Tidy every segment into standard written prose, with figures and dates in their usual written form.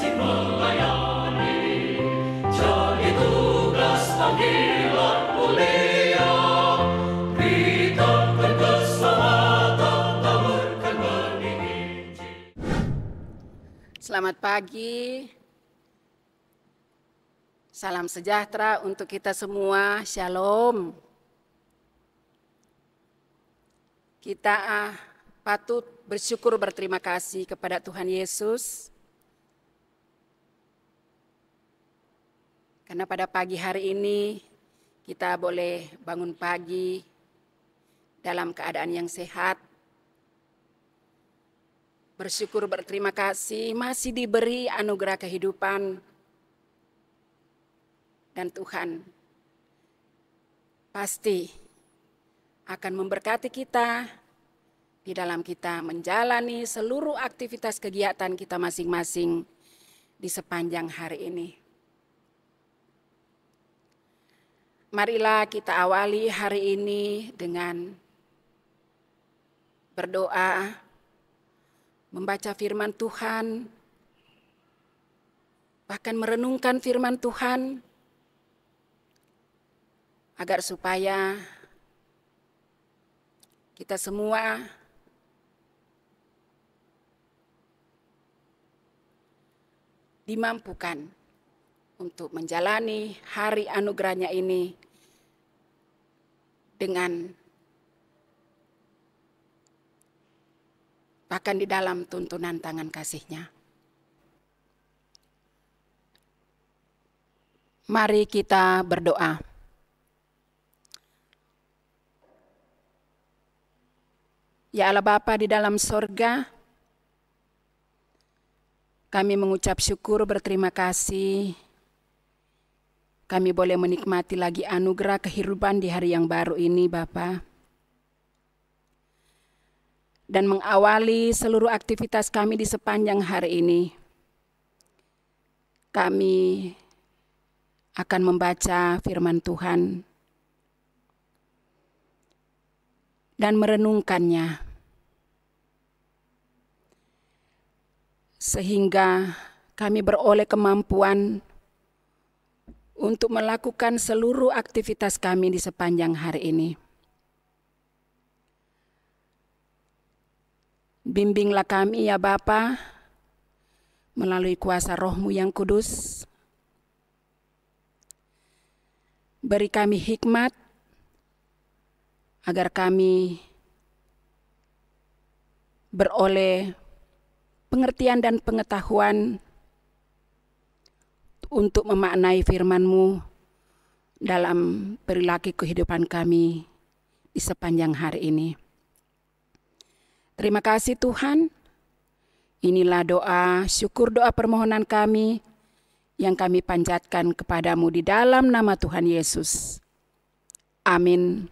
kasih melayani, jadi tugas panggilan mulia, beritakan keselamatan, taburkan benih Injil. Selamat pagi, salam sejahtera untuk kita semua, shalom. Kita patut bersyukur berterima kasih kepada Tuhan Yesus karena pada pagi hari ini kita boleh bangun pagi dalam keadaan yang sehat. Bersyukur berterima kasih masih diberi anugerah kehidupan, dan Tuhan pasti akan memberkati kita di dalam kita menjalani seluruh aktivitas kegiatan kita masing-masing di sepanjang hari ini. Marilah kita awali hari ini dengan berdoa, membaca firman Tuhan, bahkan merenungkan firman Tuhan, agar supaya kita semua dimampukan untuk menjalani hari anugerahnya ini dengan bahkan di dalam tuntunan tangan kasih-Nya. Mari kita berdoa. Ya Allah Bapa di dalam sorga, kami mengucap syukur berterima kasih. Kami boleh menikmati lagi anugerah kehidupan di hari yang baru ini Bapa. Dan mengawali seluruh aktivitas kami di sepanjang hari ini. Kami akan membaca firman Tuhan dan merenungkannya, sehingga kami beroleh kemampuan untuk melakukan seluruh aktivitas kami di sepanjang hari ini. Bimbinglah kami ya Bapa, melalui kuasa Roh-Mu yang kudus. Beri kami hikmat, agar kami beroleh pengertian dan pengetahuan untuk memaknai firman-Mu dalam perilaku kehidupan kami di sepanjang hari ini. Terima kasih Tuhan. Inilah doa, syukur doa permohonan kami yang kami panjatkan kepadamu di dalam nama Tuhan Yesus. Amin.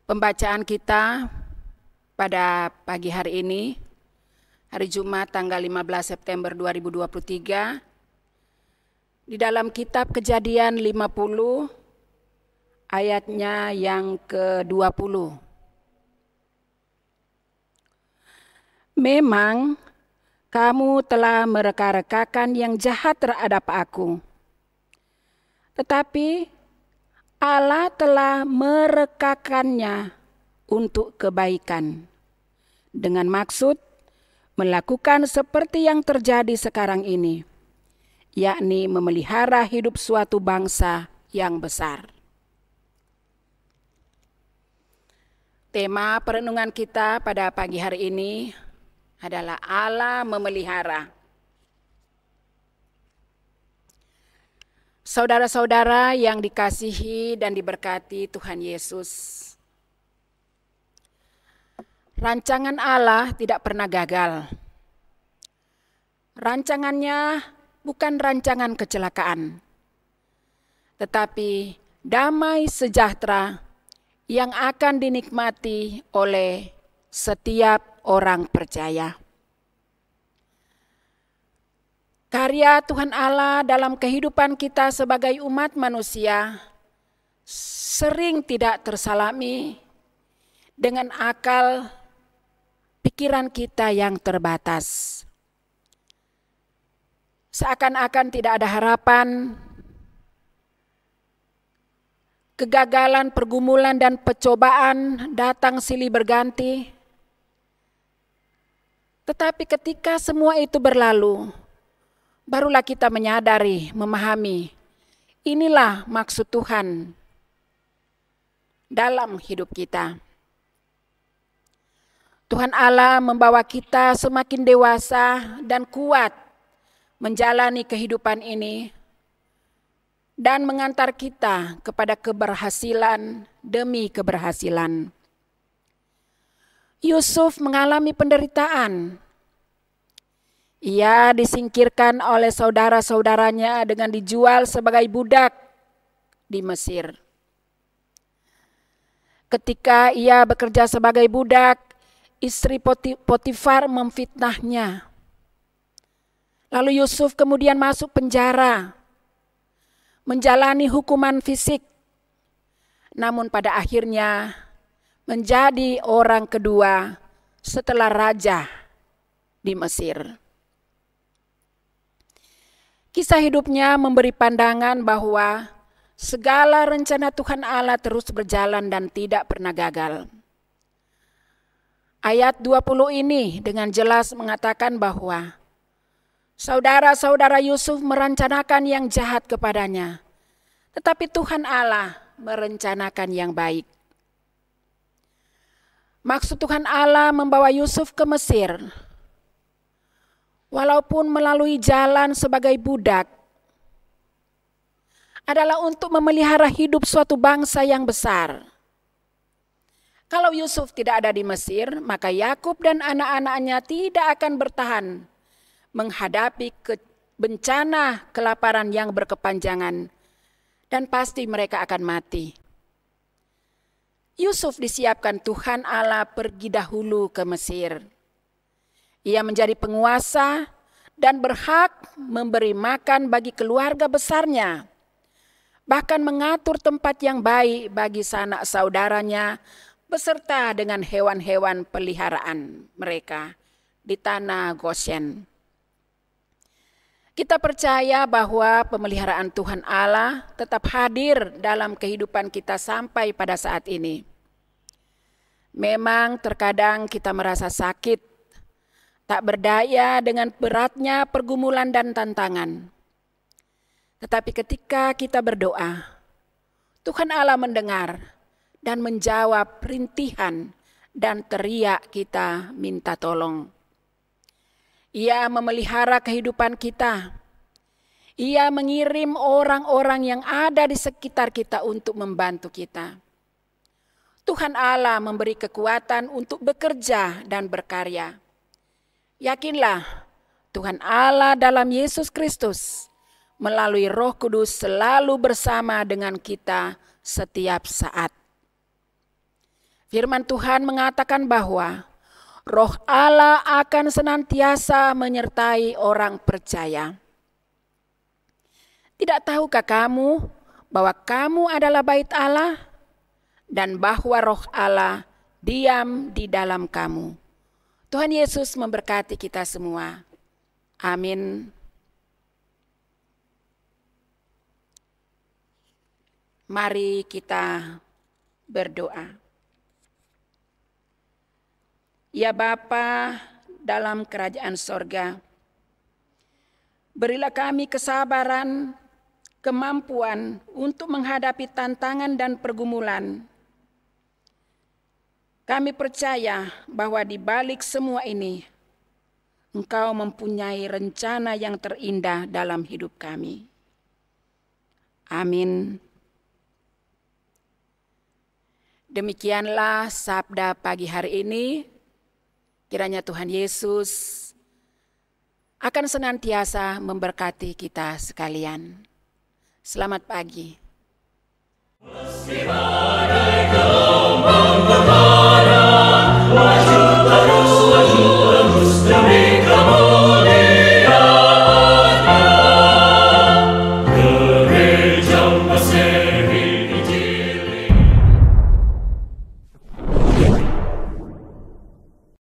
Pembacaan kita pada pagi hari ini, hari Jumat tanggal 15 September 2023, di dalam kitab Kejadian 50, ayatnya yang ke-20. Memang kamu telah mereka-rekakan yang jahat terhadap aku, tetapi Allah telah merekakannya untuk kebaikan, dengan maksud melakukan seperti yang terjadi sekarang ini, yakni memelihara hidup suatu bangsa yang besar. Tema perenungan kita pada pagi hari ini adalah Allah memelihara. Saudara-saudara yang dikasihi dan diberkati Tuhan Yesus, rancangan Allah tidak pernah gagal. Rancangannya bukan rancangan kecelakaan, tetapi damai sejahtera yang akan dinikmati oleh setiap orang percaya. Karya Tuhan Allah dalam kehidupan kita sebagai umat manusia sering tidak tersalami dengan akal pikiran kita yang terbatas. Seakan-akan tidak ada harapan, kegagalan, pergumulan, dan percobaan datang silih berganti. Tetapi ketika semua itu berlalu, barulah kita menyadari, memahami, inilah maksud Tuhan dalam hidup kita. Tuhan Allah membawa kita semakin dewasa dan kuat menjalani kehidupan ini dan mengantar kita kepada keberhasilan demi keberhasilan. Yusuf mengalami penderitaan. Ia disingkirkan oleh saudara-saudaranya dengan dijual sebagai budak di Mesir. Ketika ia bekerja sebagai budak, istri Potifar memfitnahnya. Lalu Yusuf kemudian masuk penjara, menjalani hukuman fisik. Namun pada akhirnya menjadi orang kedua setelah raja di Mesir. Kisah hidupnya memberi pandangan bahwa segala rencana Tuhan Allah terus berjalan dan tidak pernah gagal. Ayat 20 ini dengan jelas mengatakan bahwa saudara-saudara Yusuf merencanakan yang jahat kepadanya, tetapi Tuhan Allah merencanakan yang baik. Maksud Tuhan Allah membawa Yusuf ke Mesir, walaupun melalui jalan sebagai budak, adalah untuk memelihara hidup suatu bangsa yang besar. Kalau Yusuf tidak ada di Mesir, maka Yakub dan anak-anaknya tidak akan bertahan menghadapi bencana kelaparan yang berkepanjangan, dan pasti mereka akan mati. Yusuf disiapkan Tuhan Allah pergi dahulu ke Mesir. Ia menjadi penguasa dan berhak memberi makan bagi keluarga besarnya, bahkan mengatur tempat yang baik bagi sanak saudaranya beserta dengan hewan-hewan peliharaan mereka di tanah Goshen. Kita percaya bahwa pemeliharaan Tuhan Allah tetap hadir dalam kehidupan kita sampai pada saat ini. Memang terkadang kita merasa sakit, tak berdaya dengan beratnya pergumulan dan tantangan. Tetapi ketika kita berdoa, Tuhan Allah mendengar dan menjawab rintihan dan teriak kita minta tolong. Ia memelihara kehidupan kita. Ia mengirim orang-orang yang ada di sekitar kita untuk membantu kita. Tuhan Allah memberi kekuatan untuk bekerja dan berkarya. Yakinlah, Tuhan Allah dalam Yesus Kristus melalui Roh Kudus selalu bersama dengan kita setiap saat. Firman Tuhan mengatakan bahwa Roh Allah akan senantiasa menyertai orang percaya. Tidak tahukah kamu bahwa kamu adalah bait Allah dan bahwa Roh Allah diam di dalam kamu? Tuhan Yesus memberkati kita semua. Amin. Mari kita berdoa. Ya Bapa dalam kerajaan sorga, berilah kami kesabaran, kemampuan untuk menghadapi tantangan dan pergumulan. Kami percaya bahwa di balik semua ini, Engkau mempunyai rencana yang terindah dalam hidup kami. Amin. Demikianlah sabda pagi hari ini. Kiranya Tuhan Yesus akan senantiasa memberkati kita sekalian. Selamat pagi.